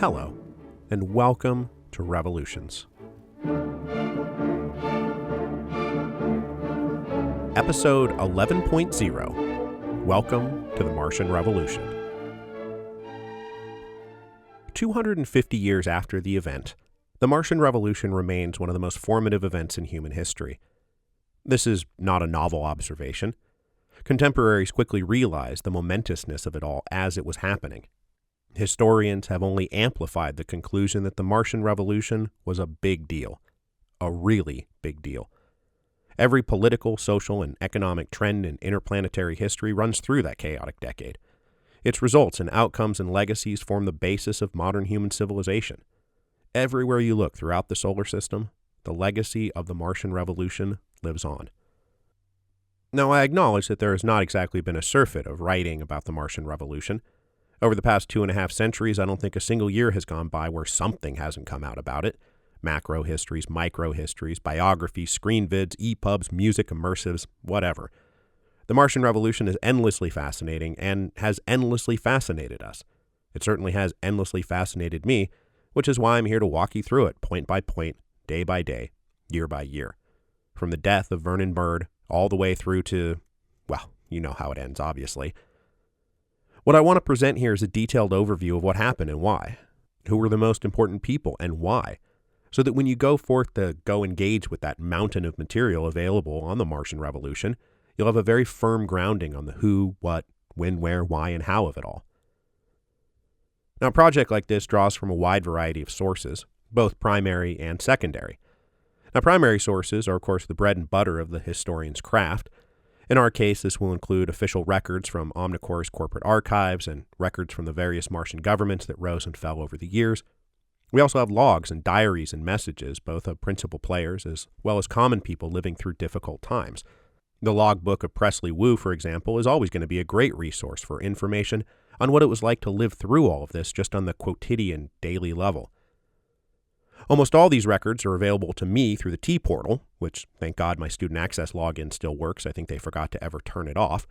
Hello, and welcome to Revolutions. Episode 11.0, Welcome to the Martian Revolution. 250 years after the event, the Martian Revolution remains one of the most formative events in human history. This is not a novel observation. Contemporaries quickly realized the momentousness of it all as it was happening. Historians have only amplified the conclusion that the Martian Revolution was a big deal. A really big deal. Every political, social, and economic trend in interplanetary history runs through that chaotic decade. Its results and outcomes and legacies form the basis of modern human civilization. Everywhere you look throughout the solar system, the legacy of the Martian Revolution lives on. Now, I acknowledge that there has not exactly been a surfeit of writing about the Martian Revolution. Over the past 2.5 centuries, I don't think a single year has gone by where something hasn't come out about it. Macro histories, micro histories, biographies, screen vids, EPUBs, music, immersives, whatever. The Martian Revolution is endlessly fascinating and has endlessly fascinated us. It certainly has endlessly fascinated me, which is why I'm here to walk you through it point by point, day by day, year by year. From the death of Vernon Bird all the way through to, well, you know how it ends, obviously. What I want to present here is a detailed overview of what happened and why. Who were the most important people and why? So that when you go forth to go engage with that mountain of material available on the Martian Revolution, you'll have a very firm grounding on the who, what, when, where, why, and how of it all. Now, a project like this draws from a wide variety of sources, both primary and secondary. Now, primary sources are, of course, the bread and butter of the historian's craft. In our case, this will include official records from Omnicore's corporate archives and records from the various Martian governments that rose and fell over the years. We also have logs and diaries and messages, both of principal players as well as common people living through difficult times. The logbook of Presley Wu, for example, is always going to be a great resource for information on what it was like to live through all of this just on the quotidian daily level. Almost all these records are available to me through the T-Portal, which, thank God, my student access login still works. I think they forgot to ever turn it off.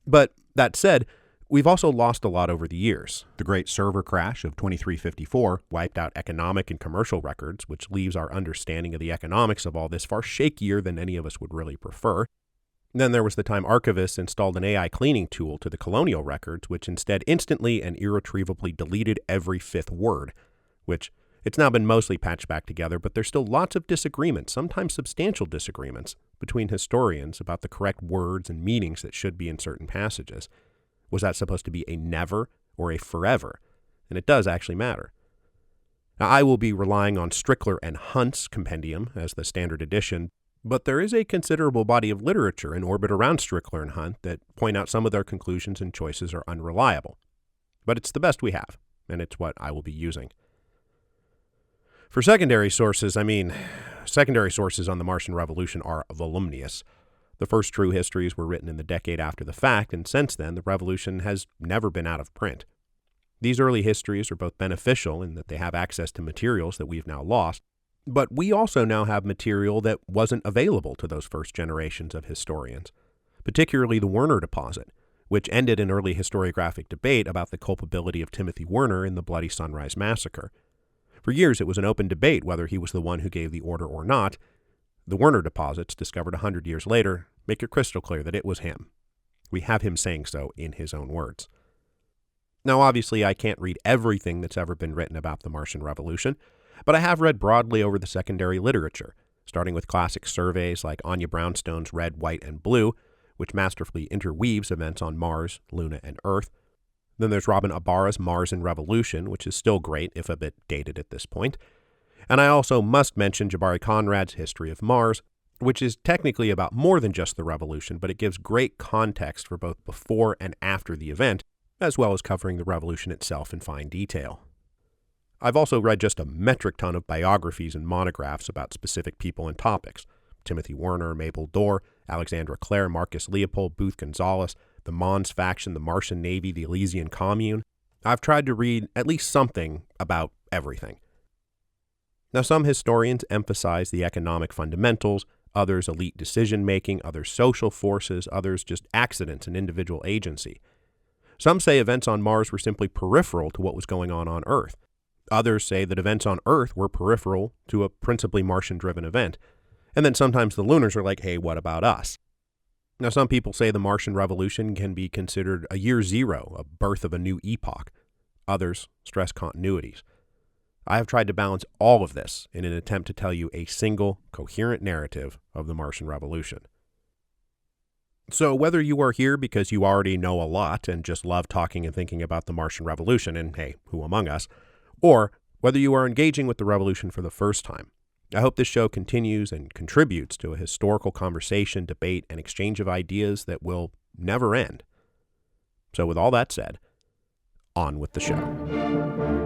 But that said, we've also lost a lot over the years. The great server crash of 2354 wiped out economic and commercial records, which leaves our understanding of the economics of all this far shakier than any of us would really prefer. Then there was the time archivists installed an AI cleaning tool to the colonial records, which instead instantly and irretrievably deleted every fifth word, which it's now been mostly patched back together, but there's still lots of disagreements, sometimes substantial disagreements, between historians about the correct words and meanings that should be in certain passages. Was that supposed to be a never or a forever? And it does actually matter. Now, I will be relying on Strickler and Hunt's compendium as the standard edition, but there is a considerable body of literature in orbit around Strickler and Hunt that point out some of their conclusions and choices are unreliable. But it's the best we have, and it's what I will be using. For secondary sources on the Martian Revolution are voluminous. The first true histories were written in the decade after the fact, and since then, the revolution has never been out of print. These early histories are both beneficial in that they have access to materials that we've now lost, but we also now have material that wasn't available to those first generations of historians, particularly the Werner deposit, which ended an early historiographic debate about the culpability of Timothy Werner in the Bloody Sunrise Massacre. For years, it was an open debate whether he was the one who gave the order or not. The Werner deposits, discovered 100 years later, make it crystal clear that it was him. We have him saying so in his own words. Now, obviously, I can't read everything that's ever been written about the Martian Revolution, but I have read broadly over the secondary literature, starting with classic surveys like Anya Brownstone's Red, White, and Blue, which masterfully interweaves events on Mars, Luna, and Earth. Then there's Robin Ibarra's Mars and Revolution, which is still great, if a bit dated at this point. And I also must mention Jabari Conrad's History of Mars, which is technically about more than just the revolution, but it gives great context for both before and after the event, as well as covering the revolution itself in fine detail. I've also read just a metric ton of biographies and monographs about specific people and topics. Timothy Werner, Mabel Dorr, Alexandra Clare, Marcus Leopold, Booth Gonzalez, the Mons faction, the Martian Navy, the Elysian Commune. I've tried to read at least something about everything. Now, some historians emphasize the economic fundamentals, others elite decision-making, others social forces, others just accidents and individual agency. Some say events on Mars were simply peripheral to what was going on Earth. Others say that events on Earth were peripheral to a principally Martian-driven event. And then sometimes the Lunars are like, hey, what about us? Now, some people say the Martian Revolution can be considered a year zero, a birth of a new epoch. Others stress continuities. I have tried to balance all of this in an attempt to tell you a single, coherent narrative of the Martian Revolution. So whether you are here because you already know a lot and just love talking and thinking about the Martian Revolution, and hey, who among us, or whether you are engaging with the revolution for the first time, I hope this show continues and contributes to a historical conversation, debate, and exchange of ideas that will never end. So with all that said, on with the show.